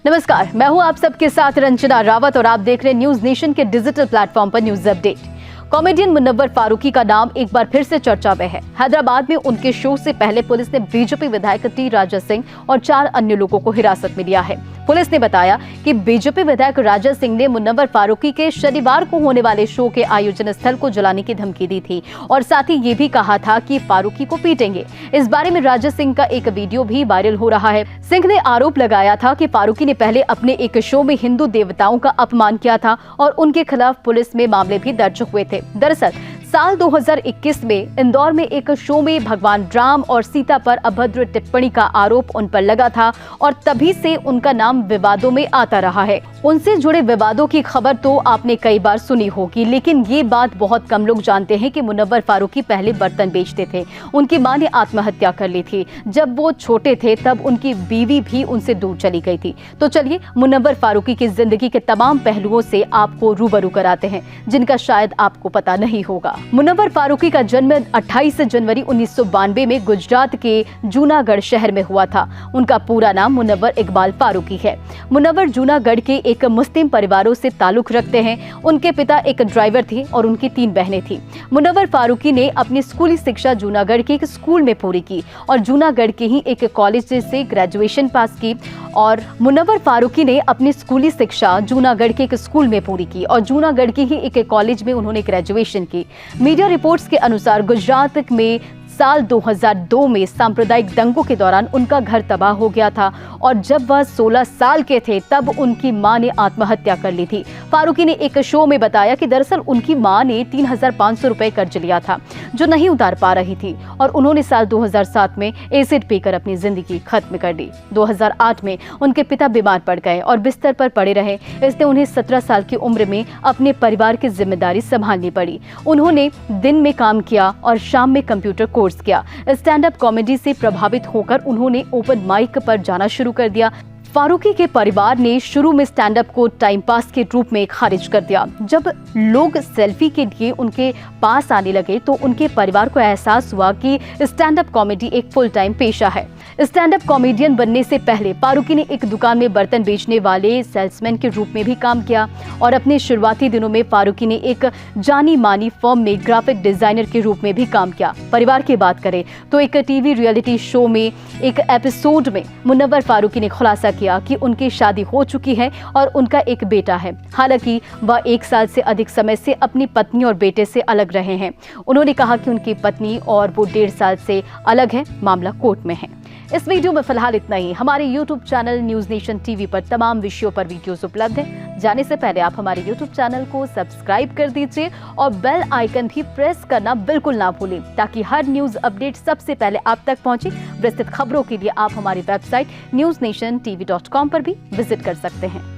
नमस्कार, मैं हूं आप सबके साथ रंजना रावत और आप देख रहे हैं न्यूज नेशन के डिजिटल प्लेटफॉर्म पर news update. Comedian Munawar Faruqui का नाम एक बार फिर से चर्चा में है। हैदराबाद में उनके शो से पहले पुलिस ने बीजेपी विधायक टी राजा सिंह और 4 अन्य लोगों को हिरासत में लिया है। पुलिस ने बताया कि बीजेपी विधायक राजा सिंह ने मुनव्वर फारूकी के शनिवार को होने वाले शो के आयोजन स्थल को जलाने की धमकी दी थी और साथ ही ये भी कहा था कि फारूकी को पीटेंगे। इस बारे में राजा सिंह का एक वीडियो भी वायरल हो रहा है। सिंह ने आरोप लगाया था कि फारूकी ने पहले अपने एक शो में हिंदू देवताओं का अपमान किया था और उनके खिलाफ पुलिस में मामले भी दर्ज हुए थे। दरअसल साल 2021 में इंदौर में एक शो में भगवान राम और सीता पर अभद्र टिप्पणी का आरोप उन पर लगा था और तभी से उनका नाम विवादों में आता रहा है। उनसे जुड़े विवादों की खबर तो आपने कई बार सुनी होगी, लेकिन ये बात बहुत कम लोग जानते हैं कि मुनव्वर फारूकी पहले बर्तन बेचते थे। उनकी मां ने आत्महत्या कर ली थी। जब वो छोटे थे तब उनकी बीवी भी उनसे दूर चली गई थी। तो चलिए मुनव्वर फारूकी की जिंदगी के तमाम पहलुओं से आपको रूबरू कराते हैं, जिनका शायद आपको पता नहीं होगा। मुनव्वर फारूकी का जन्म 28 जनवरी 1992 में गुजरात के जूनागढ़ शहर में हुआ था। उनका पूरा नाम मुनव्वर इकबाल फारूकी है। मुनव्वर जूनागढ़ के एक मुस्लिम परिवारों से ताल्लुक रखते हैं। उनके पिता एक ड्राइवर थे और उनकी 3 बहनें थीं। मुनव्वर फारूकी ने अपनी स्कूली शिक्षा जूनागढ़ के एक स्कूल में पूरी की और जूनागढ़ के ही एक कॉलेज से ग्रेजुएशन पास की और मुनव्वर फारूकी ने अपनी स्कूली शिक्षा जूनागढ़ के एक स्कूल में पूरी की और जूनागढ़ के ही एक कॉलेज में उन्होंने ग्रेजुएशन की। मीडिया रिपोर्ट्स के अनुसार गुजरात में साल 2002 में सांप्रदायिक दंगों के दौरान उनका घर तबाह हो गया था और जब वह 16 साल के थे तब उनकी मां ने आत्महत्या कर ली थी। फारूकी ने एक शो में बताया कि दरअसल उनकी मां ने 3,500 रुपए कर्ज लिया था जो नहीं उतार पा रही थी और उन्होंने साल 2007 में एसिड पीकर अपनी जिंदगी खत्म कर दी। 2008 में उनके पिता बीमार पड़ गए और बिस्तर पर पड़े रहे। इसलिए उन्हें 17 साल की उम्र में अपने परिवार की जिम्मेदारी संभालनी पड़ी। उन्होंने दिन में काम किया और शाम में कंप्यूटर कोर्स किया। स्टैंड अप कॉमेडी से प्रभावित होकर उन्होंने ओपन माइक पर जाना शुरू कर दिया। फारूकी के परिवार ने शुरू में स्टैंड अप को टाइम पास के रूप में खारिज कर दिया। जब लोग सेल्फी के लिए उनके पास आने लगे तो उनके परिवार को एहसास हुआ कि स्टैंड अप कॉमेडी एक फुल टाइम पेशा है। स्टैंड अप कॉमेडियन बनने से पहले फारूकी ने एक दुकान में बर्तन बेचने वाले सेल्समैन के रूप में भी काम किया और अपने शुरुआती दिनों में फारूकी ने एक जानी मानी फर्म में ग्राफिक डिजाइनर के रूप में भी काम किया। परिवार की बात करें तो एक टीवी रियलिटी शो में एक एपिसोड में मुनव्वर फारूकी ने खुलासा किया कि उनकी शादी हो चुकी है और उनका एक बेटा है। हालांकि वह 1 साल से अधिक समय से अपनी पत्नी और बेटे से अलग रहे हैं। उन्होंने कहा कि उनकी पत्नी और वो 1.5 साल से अलग है। मामला कोर्ट में है। इस वीडियो में फिलहाल इतना ही। हमारे YouTube channel news nation TV पर तमाम विषयों पर वीडियोस उपलब्ध हैं। जाने से पहले आप हमारे यूट्यूब चैनल को सब्सक्राइब कर दीजिए और बेल आइकन भी प्रेस करना बिल्कुल ना भूलें ताकि हर न्यूज अपडेट सबसे पहले आप तक पहुंचे। विस्तृत खबरों के लिए आप हमारी वेबसाइट newsnationtv.com पर भी विजिट कर सकते हैं।